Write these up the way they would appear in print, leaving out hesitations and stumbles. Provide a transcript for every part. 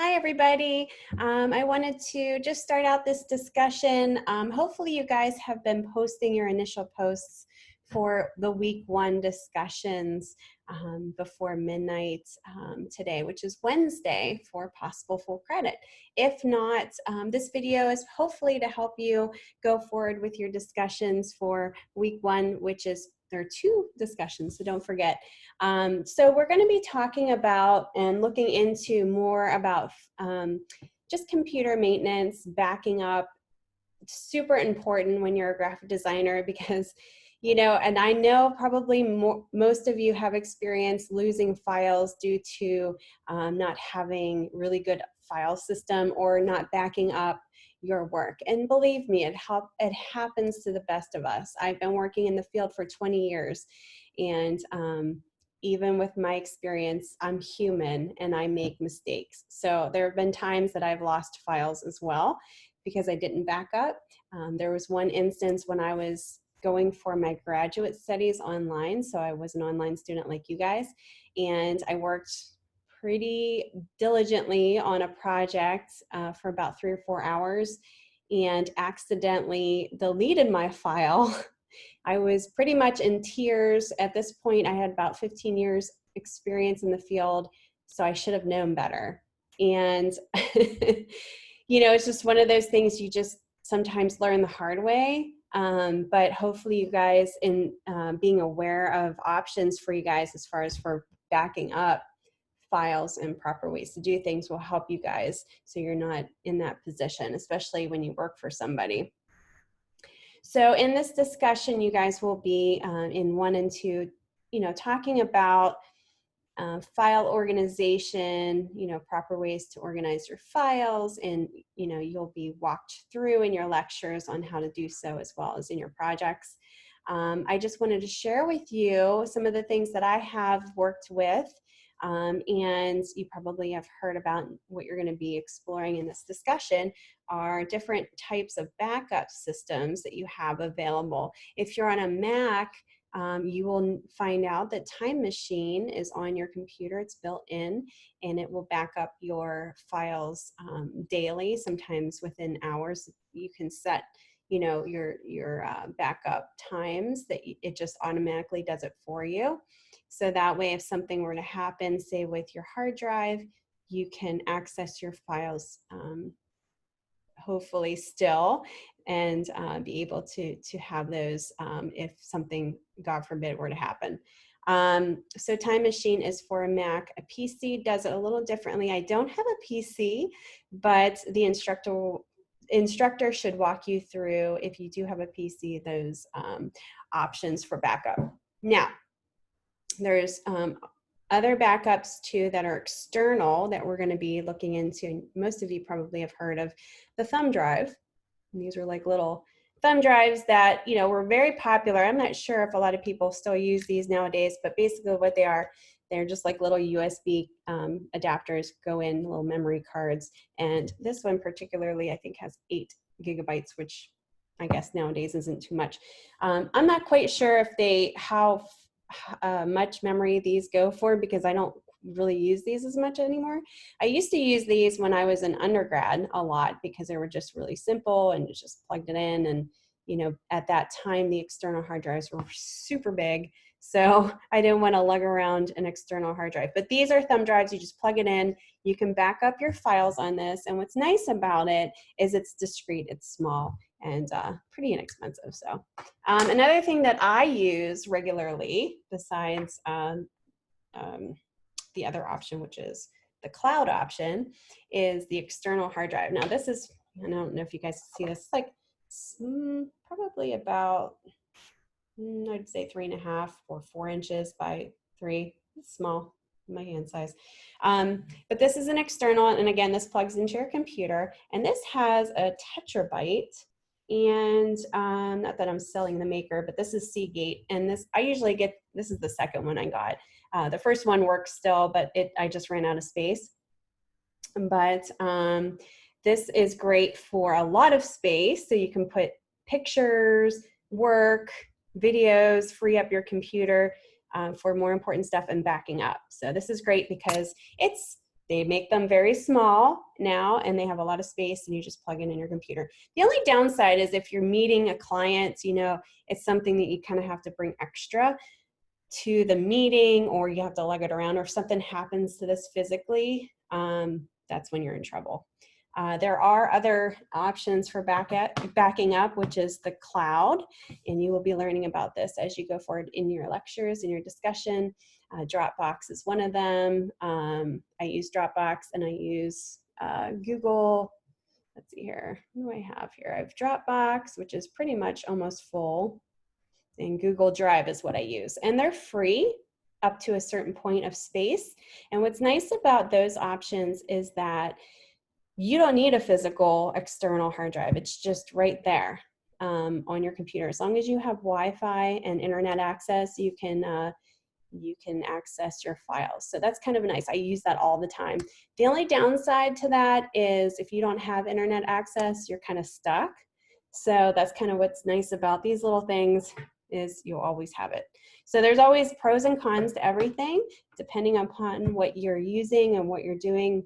Hi, everybody. I wanted to just start out this discussion. Hopefully you guys have been posting your initial posts for the week 1 discussions before midnight today, which is Wednesday, for possible full credit. If not, this video is hopefully to help you go forward with your discussions for week 1, which is there are 2 discussions, so don't forget. So we're going to be talking about and looking into more about just computer maintenance, backing up. Super important when you're a graphic designer because, you know, and I know probably most of you have experienced losing files due to not having really good file system or not backing up your work. And believe me, it happens to the best of us. I've been working in the field for 20 years, and even with my experience, I'm human and I make mistakes. So there have been times that I've lost files as well because I didn't back up. There was one instance when I was going for my graduate studies online. So I was an online student like you guys, and I worked pretty diligently on a project for about 3 or 4 hours and accidentally deleted my file. I was pretty much in tears. At this point, I had about 15 years experience in the field, so I should have known better. And, you know, it's just one of those things you just sometimes learn the hard way. But hopefully you guys, in being aware of options for you guys as far as for backing up files and proper ways to do things will help you guys so you're not in that position, especially when you work for somebody. So in this discussion, you guys will be in 1 and 2, you know, talking about file organization, you know, proper ways to organize your files, and, you know, you'll be walked through in your lectures on how to do so as well as in your projects. I just wanted to share with you some of the things that I have worked with, and you probably have heard about what you're going to be exploring in this discussion are different types of backup systems that you have available. If you're on a Mac, you will find out that Time Machine is on your computer. It's built in, and it will back up your files daily, sometimes within hours. You can set, you know, your backup times that it just automatically does it for you. So that way, if something were to happen, say with your hard drive, you can access your files hopefully still, and be able to have those if something, God forbid, were to happen. So Time Machine is for a Mac. A PC does it a little differently. I don't have a PC, but the instructor should walk you through, if you do have a PC, those options for backup. Now, there's other backups too that are external that we're going to be looking into. Most of you probably have heard of the thumb drive. And these are like little thumb drives that, you know, were very popular. I'm not sure if a lot of people still use these nowadays, but basically what they are, they're just like little USB adapters, go in, little memory cards. And this one particularly, I think, has 8 gigabytes, which I guess nowadays isn't too much. I'm not quite sure if how much memory these go for, because I don't really use these as much anymore. I used to use these when I was an undergrad a lot because they were just really simple and just plugged it in. And, you know, at that time, the external hard drives were super big. So I didn't want to lug around an external hard drive. But these are thumb drives. You just plug it in. You can back up your files on this. And what's nice about it is it's discreet, it's small, and pretty inexpensive. So another thing that I use regularly, besides the other option, which is the cloud option, is the external hard drive. Now this is, I don't know if you guys see this, it's like probably about, I'd say 3.5 or 4 inches by 3. It's small, my hand size. But this is an external, and again, this plugs into your computer, and this has a Tetrabyte. And not that I'm selling the maker, but this is Seagate, and this, I usually get, this is the second one I got. The first one works still, but I just ran out of space. But this is great for a lot of space, so you can put pictures, work, videos, free up your computer for more important stuff and backing up. So this is great because it's They make them very small now, and they have a lot of space, and you just plug in your computer. The only downside is if you're meeting a client, you know, it's something that you kind of have to bring extra to the meeting, or you have to lug it around, or if something happens to this physically, that's when you're in trouble. There are other options for backing up, which is the cloud, and you will be learning about this as you go forward in your lectures, in your discussion. Dropbox is one of them. I use Dropbox, and I use Google. Let's see here, what do I have here? I have Dropbox, which is pretty much almost full, and Google Drive is what I use. And they're free up to a certain point of space. And what's nice about those options is that you don't need a physical external hard drive. It's just right there on your computer. As long as you have Wi-Fi and internet access, you can access your files. So that's kind of nice. I use that all the time. The only downside to that is if you don't have internet access, you're kind of stuck. So that's kind of what's nice about these little things, is you'll always have it. So there's always pros and cons to everything, depending upon what you're using and what you're doing.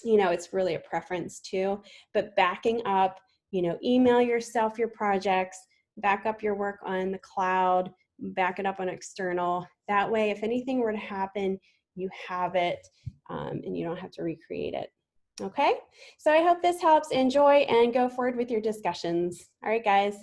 You know, it's really a preference too. But backing up, you know, email yourself your projects, back up your work on the cloud, back it up on external. That way, if anything were to happen, you have it and you don't have to recreate it. Okay, so I hope this helps. Enjoy and go forward with your discussions. All right, guys.